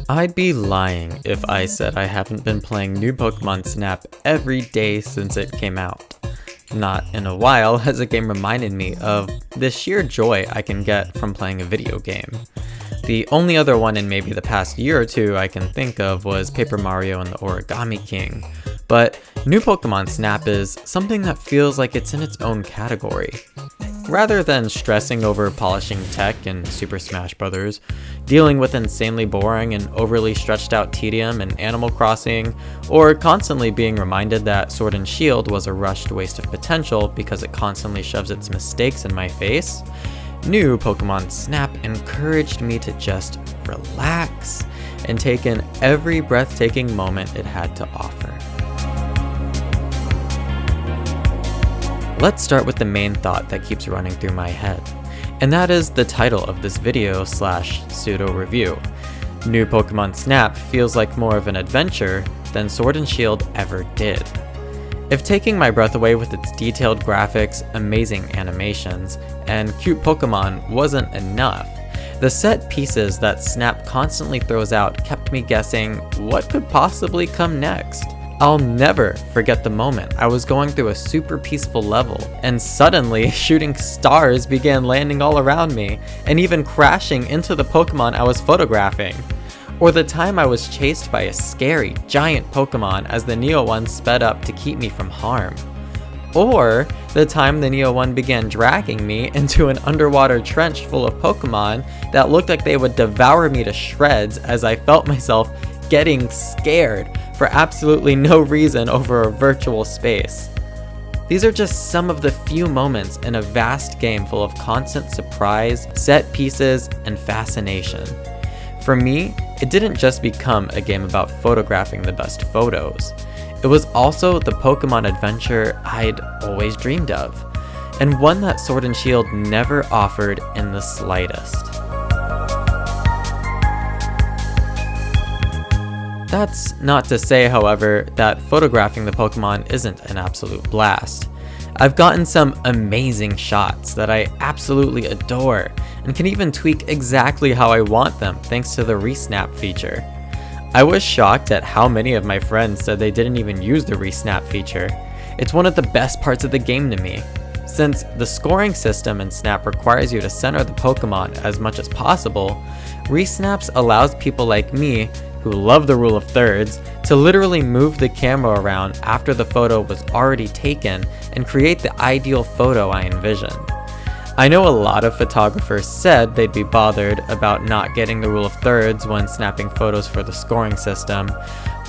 I'd be lying if I said I haven't been playing new Pokemon Snap every day since it came out. Not in a while has a game reminded me of the sheer joy I can get from playing a video game. The only other one in maybe the past year or two I can think of was Paper Mario and the Origami King, but new Pokemon Snap is something that feels like it's in its own category. Rather than stressing over polishing tech in Super Smash Bros., dealing with insanely boring and overly stretched out tedium in Animal Crossing, or constantly being reminded that Sword and Shield was a rushed waste of potential because it constantly shoves its mistakes in my face, new Pokemon Snap encouraged me to just relax and take in every breathtaking moment it had to offer. Let's start with the main thought that keeps running through my head, and that is the title of this video / pseudo review. New Pokemon Snap feels like more of an adventure than Sword and Shield ever did. If taking my breath away with its detailed graphics, amazing animations, and cute Pokemon wasn't enough, the set pieces that Snap constantly throws out kept me guessing what could possibly come next. I'll never forget the moment I was going through a super peaceful level, and suddenly shooting stars began landing all around me, and even crashing into the Pokemon I was photographing. Or the time I was chased by a scary, giant Pokemon as the Neo 1 sped up to keep me from harm. Or the time the Neo 1 began dragging me into an underwater trench full of Pokemon that looked like they would devour me to shreds as I felt myself getting scared for absolutely no reason over a virtual space. These are just some of the few moments in a vast game full of constant surprise, set pieces, and fascination. For me, it didn't just become a game about photographing the best photos. It was also the Pokemon adventure I'd always dreamed of, and one that Sword and Shield never offered in the slightest. That's not to say, however, that photographing the Pokemon isn't an absolute blast. I've gotten some amazing shots that I absolutely adore, and can even tweak exactly how I want them thanks to the Resnap feature. I was shocked at how many of my friends said they didn't even use the Resnap feature. It's one of the best parts of the game to me. Since the scoring system in Snap requires you to center the Pokemon as much as possible, Resnaps allows people like me, who love the rule of thirds, to literally move the camera around after the photo was already taken and create the ideal photo I envisioned. I know a lot of photographers said they'd be bothered about not getting the rule of thirds when snapping photos for the scoring system,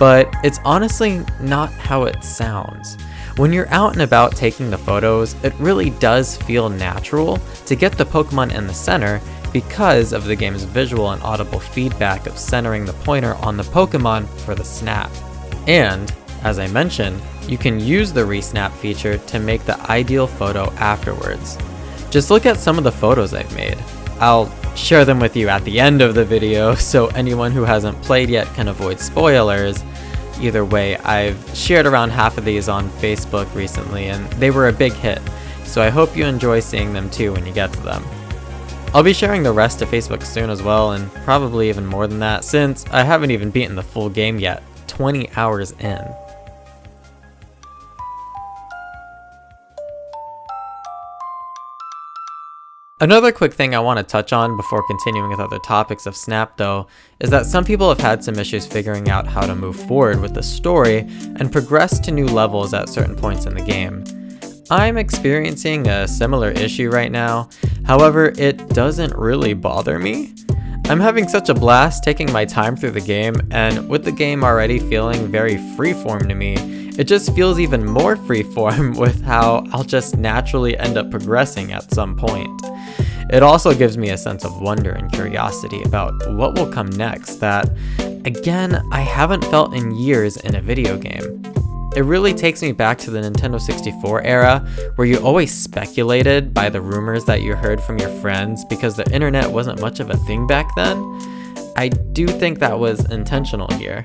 but it's honestly not how it sounds. When you're out and about taking the photos, it really does feel natural to get the Pokemon in the center because of the game's visual and audible feedback of centering the pointer on the Pokemon for the snap. And, as I mentioned, you can use the Resnap feature to make the ideal photo afterwards. Just look at some of the photos I've made. I'll share them with you at the end of the video so anyone who hasn't played yet can avoid spoilers. Either way, I've shared around half of these on Facebook recently and they were a big hit, so I hope you enjoy seeing them too when you get to them. I'll be sharing the rest to Facebook soon as well, and probably even more than that since I haven't even beaten the full game yet, 20 hours in. Another quick thing I want to touch on before continuing with other topics of Snap though, is that some people have had some issues figuring out how to move forward with the story and progress to new levels at certain points in the game. I'm experiencing a similar issue right now, however it doesn't really bother me. I'm having such a blast taking my time through the game, and with the game already feeling very freeform to me, it just feels even more freeform with how I'll just naturally end up progressing at some point. It also gives me a sense of wonder and curiosity about what will come next that, again, I haven't felt in years in a video game. It really takes me back to the Nintendo 64 era, where you always speculated by the rumors that you heard from your friends because the internet wasn't much of a thing back then. I do think that was intentional here.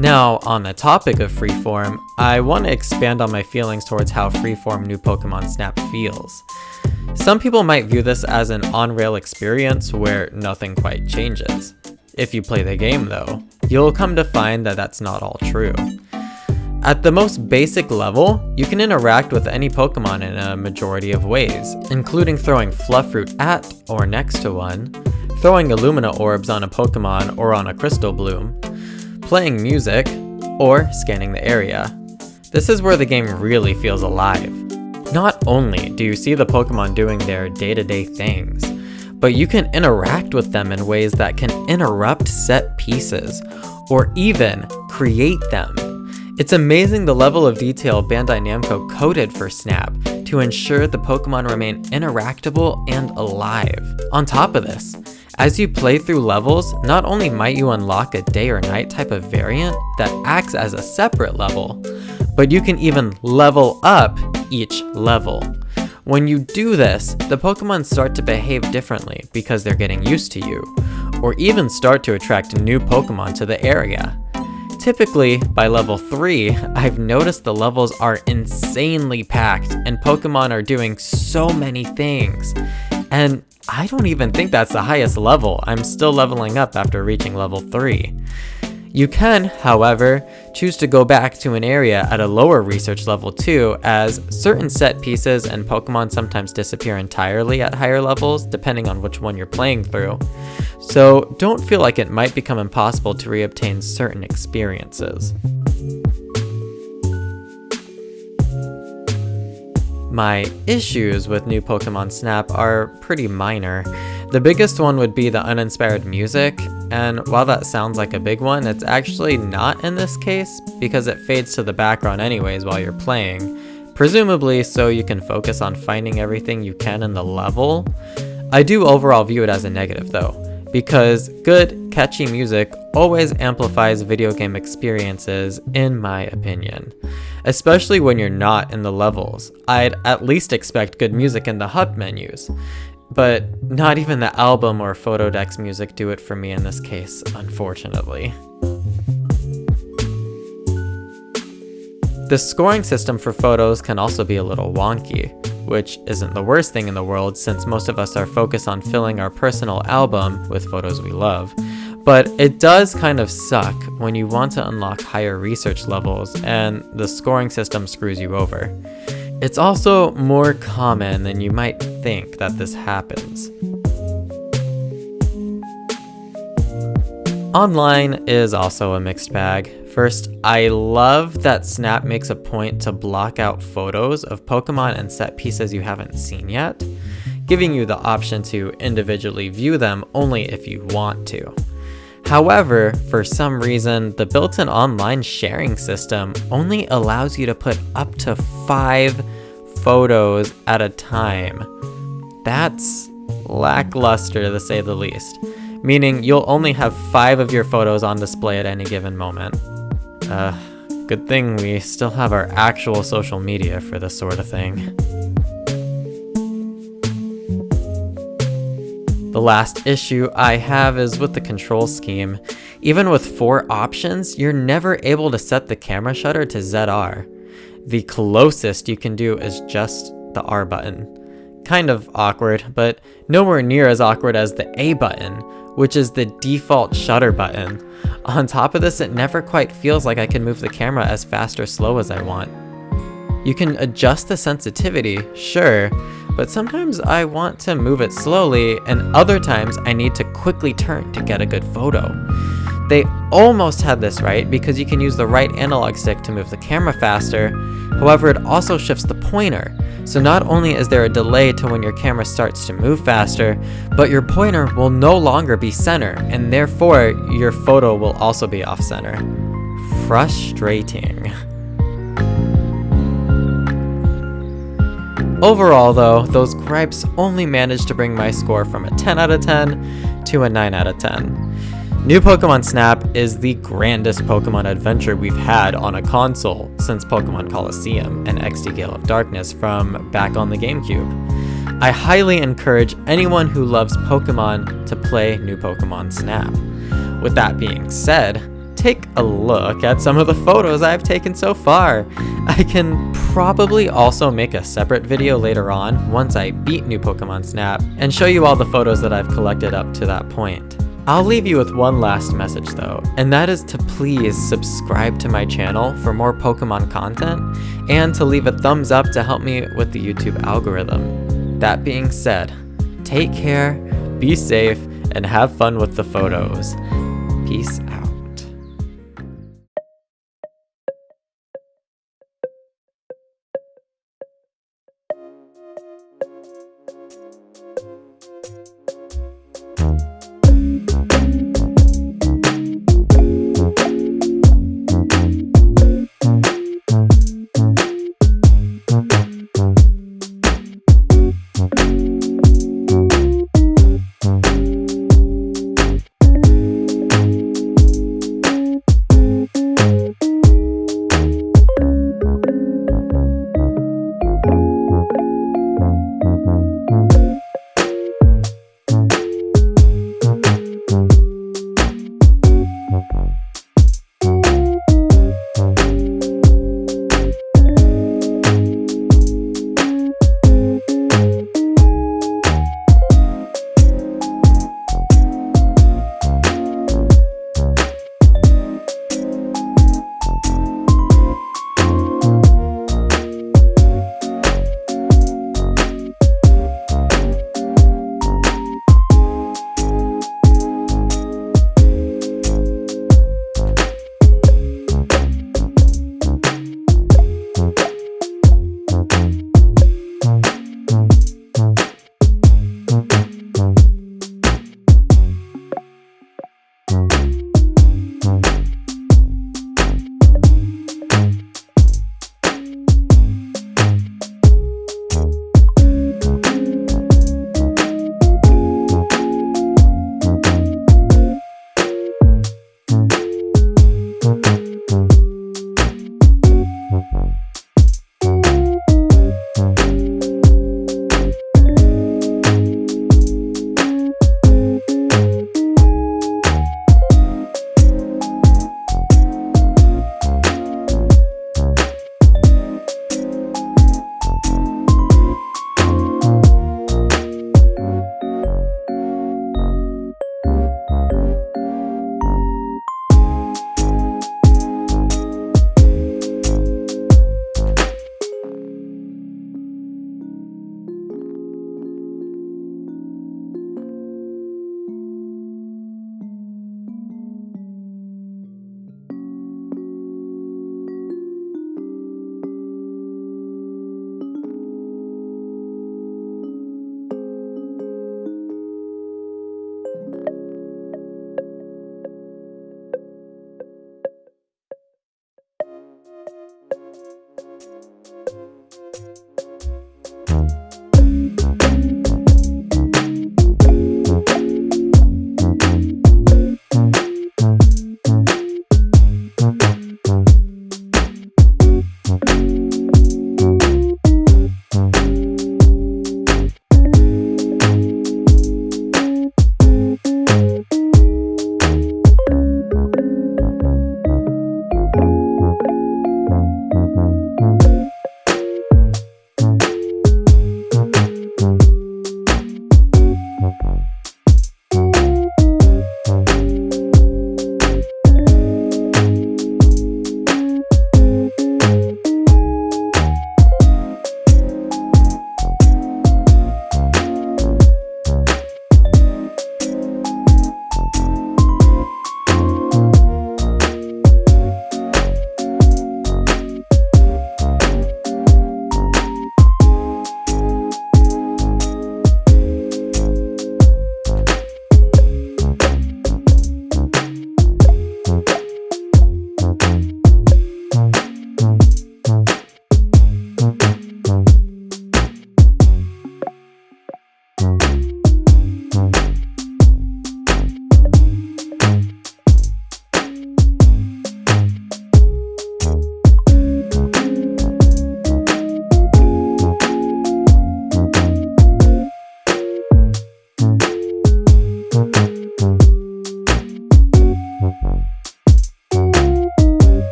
Now, on the topic of freeform, I want to expand on my feelings towards how freeform New Pokemon Snap feels. Some people might view this as an on-rail experience where nothing quite changes. If you play the game though, you'll come to find that that's not all true. At the most basic level, you can interact with any Pokemon in a majority of ways, including throwing Fluffruit at or next to one, throwing Illumina orbs on a Pokemon or on a Crystal Bloom, playing music, or scanning the area. This is where the game really feels alive. Not only do you see the Pokemon doing their day-to-day things, but you can interact with them in ways that can interrupt set pieces, or even create them. It's amazing the level of detail Bandai Namco coded for Snap to ensure the Pokemon remain interactable and alive. On top of this, as you play through levels, not only might you unlock a day or night type of variant that acts as a separate level, but you can even level up each level. When you do this, the Pokemon start to behave differently because they're getting used to you, or even start to attract new Pokemon to the area. Typically, by level 3, I've noticed the levels are insanely packed and Pokemon are doing so many things. And I don't even think that's the highest level. I'm still leveling up after reaching level 3. You can, however, choose to go back to an area at a lower research level too, as certain set pieces and Pokemon sometimes disappear entirely at higher levels, depending on which one you're playing through. So don't feel like it might become impossible to reobtain certain experiences. My issues with New Pokemon Snap are pretty minor. The biggest one would be the uninspired music, and while that sounds like a big one, it's actually not in this case because it fades to the background anyways while you're playing, presumably so you can focus on finding everything you can in the level. I do overall view it as a negative though, because good, catchy music always amplifies video game experiences in my opinion. Especially when you're not in the levels. I'd at least expect good music in the HUD menus. But not even the album or photo decks music do it for me in this case, unfortunately. The scoring system for photos can also be a little wonky, which isn't the worst thing in the world since most of us are focused on filling our personal album with photos we love. But it does kind of suck when you want to unlock higher research levels and the scoring system screws you over. It's also more common than you might think that this happens. Online is also a mixed bag. First, I love that Snap makes a point to block out photos of Pokemon and set pieces you haven't seen yet, giving you the option to individually view them only if you want to. However, for some reason, the built-in online sharing system only allows you to put up to 5 photos at a time. That's lackluster to say the least, meaning you'll only have 5 of your photos on display at any given moment. Good thing we still have our actual social media for this sort of thing. The last issue I have is with the control scheme. Even with 4 options, you're never able to set the camera shutter to ZR. The closest you can do is just the R button. Kind of awkward, but nowhere near as awkward as the A button, which is the default shutter button. On top of this, it never quite feels like I can move the camera as fast or slow as I want. You can adjust the sensitivity, sure, but sometimes I want to move it slowly, and other times I need to quickly turn to get a good photo. They almost had this right because you can use the right analog stick to move the camera faster, however it also shifts the pointer, so not only is there a delay to when your camera starts to move faster, but your pointer will no longer be center, and therefore your photo will also be off center. Frustrating. Overall though, those gripes only managed to bring my score from a 10 out of 10 to a 9 out of 10. New Pokemon Snap is the grandest Pokemon adventure we've had on a console since Pokemon Colosseum and XD Gale of Darkness from back on the GameCube. I highly encourage anyone who loves Pokemon to play New Pokemon Snap. With that being said, take a look at some of the photos I've taken so far. I can probably also make a separate video later on once I beat New Pokemon Snap and show you all the photos that I've collected up to that point. I'll leave you with one last message though, and that is to please subscribe to my channel for more Pokemon content and to leave a thumbs up to help me with the YouTube algorithm. That being said, take care, be safe, and have fun with the photos. Peace out.